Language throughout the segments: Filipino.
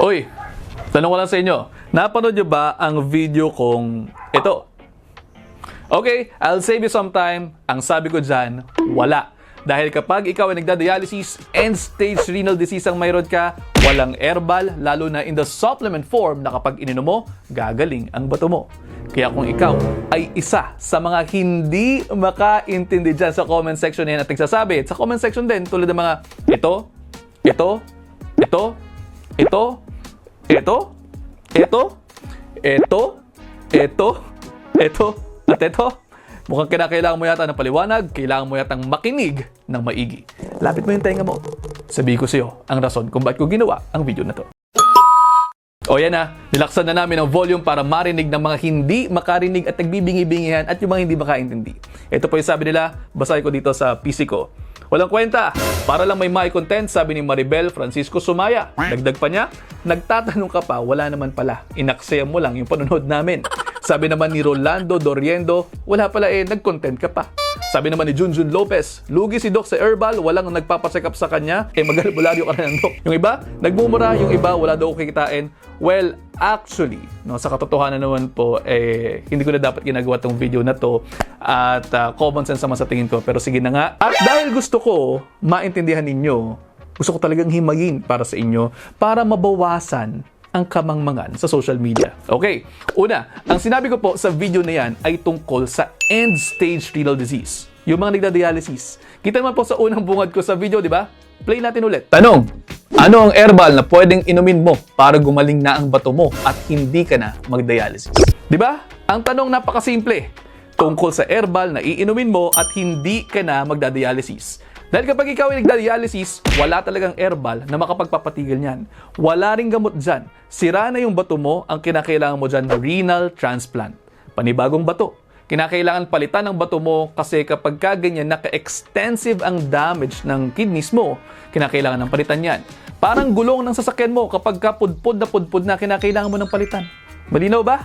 Uy, tanong ko lang sa inyo, napanood nyo ba ang video kong ito? Okay, I'll save you some time. Ang sabi ko dyan, wala. Dahil kapag ikaw ay nagda-dialysis, end-stage renal disease ang mayroon ka, walang herbal, lalo na in the supplement form na kapag ininom mo, gagaling ang bato mo. Kaya kung ikaw ay isa sa mga hindi makaintindi dyan sa comment section na yan at nagsasabi, sa comment section din, tulad ng mga ito, at ito, mukhang kinakailangan mo yata ng paliwanag, kailangan mo yatang makinig ng maigi. Lapit mo yung tenga mo. Sabihin ko sa iyo ang rason kung bakit ko ginawa ang video na to. O yan na, nilaksan na namin ang volume para marinig ng mga hindi makarinig at nagbibingi-bingihan at yung mga hindi makaintindi. Ito po yung sabi nila, basahin ko dito sa PC ko. Walang kwenta, para lang may content, sabi ni Maribel Francisco Sumaya. Dagdag pa niya, nagtatanong ka pa, wala naman pala. Inaksaya mo lang yung panonood namin. Sabi naman ni Rolando Doriendo, wala pala nag-content ka pa. Sabi naman ni Junjun Lopez, lugi si Doc sa herbal, walang nagpapacheck up sa kanya, mag-albularyo ka na ng Doc. Yung iba, nagmumura, yung iba, wala daw kikitain. Well, actually, no, sa katotohanan naman po, hindi ko na dapat ginagawa tong video na to at common sense naman sa tingin ko, pero sige na nga. At dahil gusto ko maintindihan ninyo, gusto ko talagang himayin para sa inyo para mabawasan ang kamangmangan sa social media. Okay, una, ang sinabi ko po sa video na yan ay tungkol sa end-stage renal disease. Yung mga nagda-dialysis. Kita naman po sa unang bungad ko sa video, di ba? Play natin ulit. Tanong, ano ang herbal na pwedeng inumin mo para gumaling na ang bato mo at hindi ka na mag-dialysis? Di ba? Ang tanong napakasimple. Tungkol sa herbal na iinumin mo at hindi ka na magda-dialysis. Dahil kapag ikaw ay nagda-dialysis, wala talagang herbal na makapagpapatigil niyan. Wala ring gamot dyan. Sira na yung bato mo, ang kinakailangan mo dyan, renal transplant. Panibagong bato. Kinakailangan palitan ng bato mo kasi kapag ganyan, naka-extensive ang damage ng kidneys mo, kinakailangan ng palitan yan. Parang gulong ng sasakyan mo kapag pudpud na kinakailangan mo ng palitan. Malinaw ba?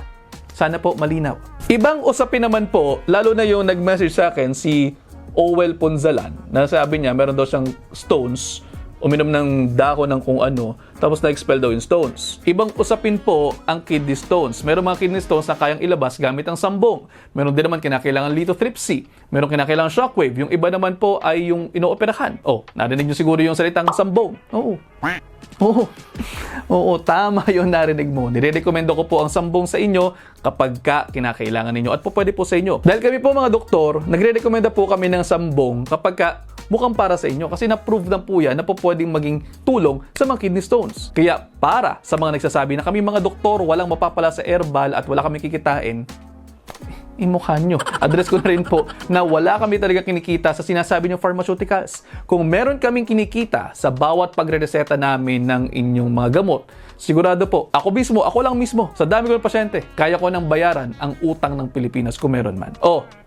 Sana po malinaw. Ibang usapin naman po, lalo na yung nag-message sa akin, si Owel Ponzalan, na sabi niya meron daw siyang stones, uminom ng dako ng kung ano, tapos na-expel daw yung stones. Ibang usapin po ang kidney stones. Meron mga kidney stones na kayang ilabas gamit ang sambong. Meron din naman kinakailangan lithotripsy. Meron kinakailangan shockwave. Yung iba naman po ay yung inooperahan. Oh, narinig niyo siguro yung salitang sambong. Oo, tama yung narinig mo. Nire-recommendo ko po ang sambong sa inyo kapag kinakailangan ninyo at po pwede po sa inyo. Dahil kami po mga doktor, nagre-recommenda po kami ng sambong kapag mukhang para sa inyo kasi na-prove na po yan na po pwedeng maging tulong sa mga kidney stones. Kaya para sa mga nagsasabi na kami mga doktor walang mapapala sa herbal at wala kami kikitain, imukha nyo. Address ko na rin po na wala kami talaga kinikita sa sinasabi nyo pharmaceuticals. Kung meron kaming kinikita sa bawat pagre-reseta namin ng inyong mga gamot, sigurado po, ako lang mismo, sa dami ko ng pasyente, kaya ko nang bayaran ang utang ng Pilipinas kung meron man.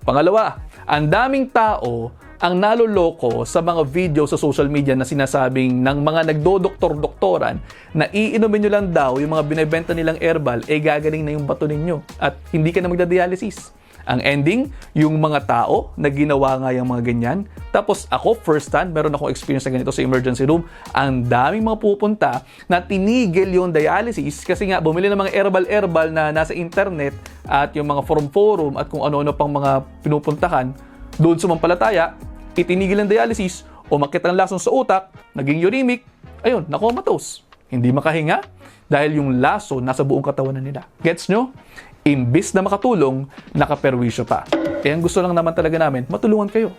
Pangalawa, ang daming tao ang naloloko sa mga video sa social media na sinasabing ng mga nagdodoktor-doktoran na iinumin nyo lang daw yung mga binibenta nilang herbal, gagaling na yung bato ninyo at hindi ka na magda-dialysis. Ang ending, yung mga tao na ginawa nga yung mga ganyan. Tapos ako, first hand, meron akong experience na ganito sa emergency room. Ang daming mga pupunta na tinigil yung dialysis kasi nga bumili ng mga herbal na nasa internet at yung mga forum at kung ano-ano pang mga pinupuntahan. Doon sumampalataya, itinigil ang dialysis, umakyat ang lason sa utak, naging uremic, ayun, nakomatose. Hindi makahinga dahil yung laso nasa buong katawan na nila. Gets nyo? Imbis na makatulong, nakaperwisyo pa. Kaya ang gusto lang naman talaga namin, matulungan kayo.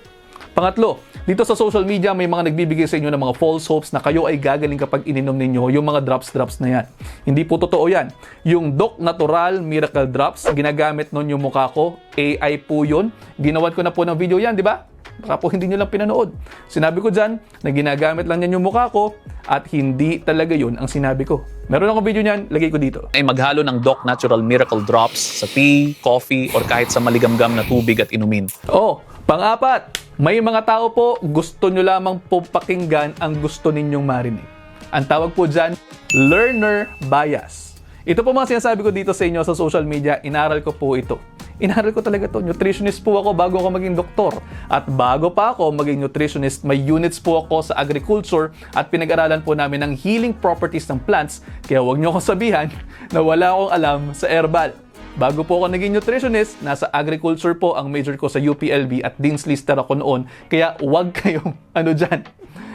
Pangatlo, dito sa social media may mga nagbibigay sa inyo ng mga false hopes na kayo ay gagaling kapag ininom ninyo yung mga drops na yan. Hindi po totoo yan. Yung Doc Natural Miracle Drops, ginagamit nun yung mukha ko, AI po yun. Ginawan ko na po ng video yan, di ba? Baka po hindi nyo lang pinanood. Sinabi ko dyan na ginagamit lang yan yung mukha ko at hindi talaga yun ang sinabi ko. Meron akong video niyan, lagay ko dito. Ay maghalo ng Doc Natural Miracle Drops sa tea, coffee, or kahit sa maligamgam na tubig at inumin. Pang-apat, may mga tao po gusto nyo lamang po pakinggan ang gusto ninyong marinig. Ang tawag po dyan, learner bias. Ito po mga sinasabi ko dito sa inyo sa social media, inaral ko po ito. Inaral ko talaga to. Nutritionist po ako bago ako maging doktor. At bago pa ako maging nutritionist, may units po ako sa agriculture at pinag-aralan po namin ang healing properties ng plants. Kaya huwag niyo akong sabihan na wala akong alam sa herbal. Bago po ako naging nutritionist, nasa agriculture po ang major ko sa UPLB at Dean's Lister ako noon. Kaya huwag kayong dyan.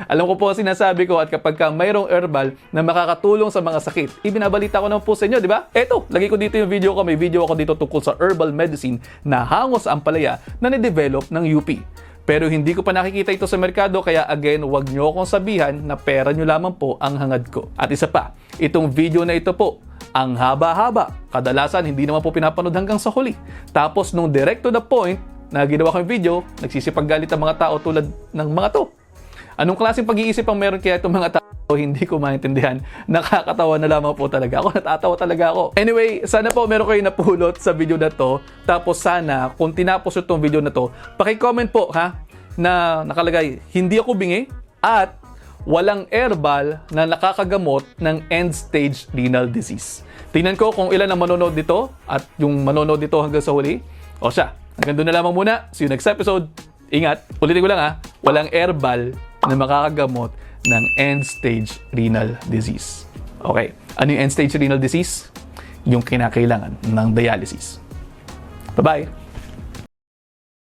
Alam ko po ang sinasabi ko at kapag mayroong herbal na makakatulong sa mga sakit, ibinabalita ko naman po sa inyo, di ba? Eto, lagay ko dito yung video ko. May video ako dito tungkol sa herbal medicine na hango sa ampalaya na ni-develop ng UP. Pero hindi ko pa nakikita ito sa merkado, kaya again, huwag nyo akong sabihan na pera nyo lamang po ang hangad ko. At isa pa, itong video na ito po, ang haba-haba. Kadalasan, hindi naman po pinapanood hanggang sa huli. Tapos, nung direct to the point na ginawa ko yung video, nagsisipaggalit ang mga tao tulad ng mga to. Anong klaseng pag-iisip ang meron kaya itong mga tao? Hindi ko maintindihan. Nakakatawa na lamang po talaga. Ako natatawa talaga ako. Anyway, sana po meron kayo napulot sa video na to. Tapos sana, kung tinapos itong video na to, paki-comment po na nakalagay, hindi ako bingi at walang herbal na nakakagamot ng end-stage renal disease. Tingnan ko kung ilan ang manonood dito at yung manonood dito hanggang sa huli. O siya, hanggang doon na lamang muna. See you next episode. Ingat, ulitin ko lang walang herbal na makakagamot ng end-stage renal disease. Okay, ano yung end-stage renal disease? Yung kinakailangan ng dialysis. Bye-bye!